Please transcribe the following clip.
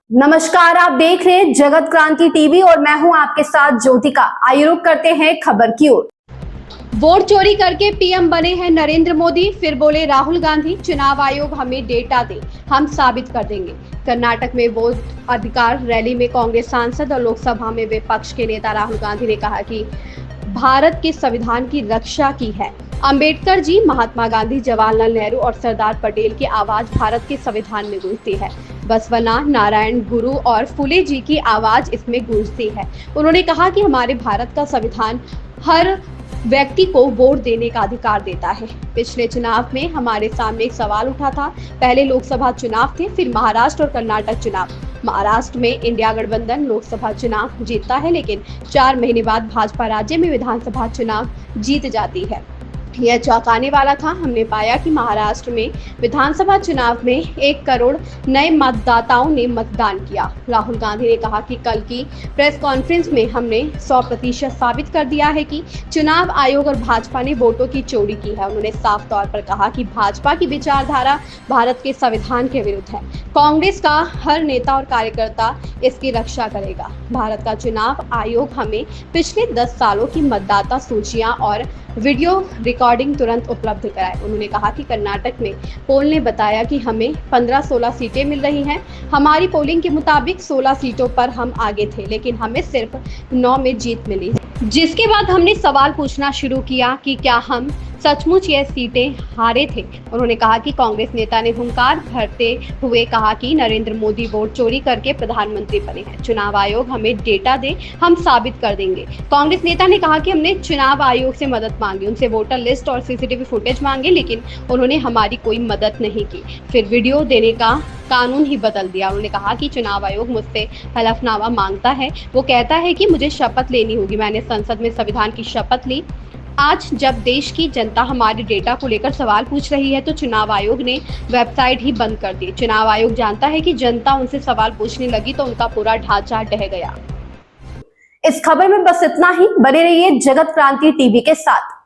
नमस्कार, आप देख रहे हैं जगत क्रांति टीवी और मैं हूं आपके साथ ज्योतिका। आइए रुक करते हैं खबर की ओर। वोट चोरी करके पीएम बने हैं नरेंद्र मोदी, फिर बोले राहुल गांधी चुनाव आयोग हमें डेटा दे, हम साबित कर देंगे। कर्नाटक में वोट अधिकार रैली में कांग्रेस सांसद और लोकसभा में विपक्ष के नेता राहुल गांधी ने कहा कि भारत के संविधान की रक्षा की है। अंबेडकर जी, महात्मा गांधी, जवाहरलाल नेहरू और सरदार पटेल की आवाज भारत के संविधान में गूंजती है। बसवन्ना, नारायण गुरु और फुले जी की आवाज इसमें गूंजती है। उन्होंने कहा कि हमारे भारत का संविधान हर व्यक्ति को वोट देने का अधिकार देता है। पिछले चुनाव में हमारे सामने एक सवाल उठा था। पहले लोकसभा चुनाव थे, फिर महाराष्ट्र और कर्नाटक चुनाव। महाराष्ट्र में इंडिया गठबंधन लोकसभा चुनाव जीतता है, लेकिन 4 महीने बाद भाजपा राज्य में विधानसभा चुनाव जीत जाती है। यह चौंकाने वाला था। हमने पाया कि महाराष्ट्र में विधानसभा चुनाव में 1 करोड़ नए मतदाताओं ने मतदान किया। राहुल गांधी ने कहा कि कल की प्रेस कॉन्फ्रेंस में हमने 100% साबित कर दिया है कि चुनाव आयोग और भाजपा ने वोटों की चोरी की है। उन्होंने साफ तौर पर कहा कि भाजपा की विचारधारा भारत के संविधान के विरुद्ध है। कांग्रेस का हर नेता और कार्यकर्ता इसकी रक्षा करेगा। भारत का चुनाव आयोग हमें पिछले 10 सालों की मतदाता सूचियां और वीडियो रिकॉर्डिंग तुरंत उपलब्ध कराए। उन्होंने कहा कि कर्नाटक में पोल ने बताया कि हमें 15-16 सीटें मिल रही हैं। हमारी पोलिंग के मुताबिक 16 सीटों पर हम आगे थे, लेकिन हमें सिर्फ 9 में जीत मिली। जिसके बाद हमने सवाल पूछना शुरू किया कि क्या हम सचमुच ये सीटें हारे थे। उन्होंने कहा कि कांग्रेस नेता ने हुंकार भरते हुए कहा कि नरेंद्र मोदी वोट चोरी करके प्रधानमंत्री बने हैं। चुनाव आयोग हमें डेटा दे, हम साबित कर देंगे। कांग्रेस नेता ने कहा कि हमने चुनाव आयोग से मदद मांगी, उनसे वोटर लिस्ट और सीसीटीवी फुटेज मांगे, लेकिन उन्होंने हमारी कोई मदद नहीं की। फिर वीडियो देने का कानून ही बदल दिया। उन्होंने कहा कि चुनाव आयोग मुझसे हलफनामा मांगता है। वो कहता है कि मुझे शपथ लेनी होगी। मैंने संसद में संविधान की शपथ ली। आज जब देश की जनता हमारे डेटा को लेकर सवाल पूछ रही है, तो चुनाव आयोग ने वेबसाइट ही बंद कर दी। चुनाव आयोग जानता है कि जनता उनसे सवाल पूछने लगी तो उनका पूरा ढांचा ढह गया। इस खबर में बस इतना ही। बने रहिए जगत क्रांति टीवी के साथ।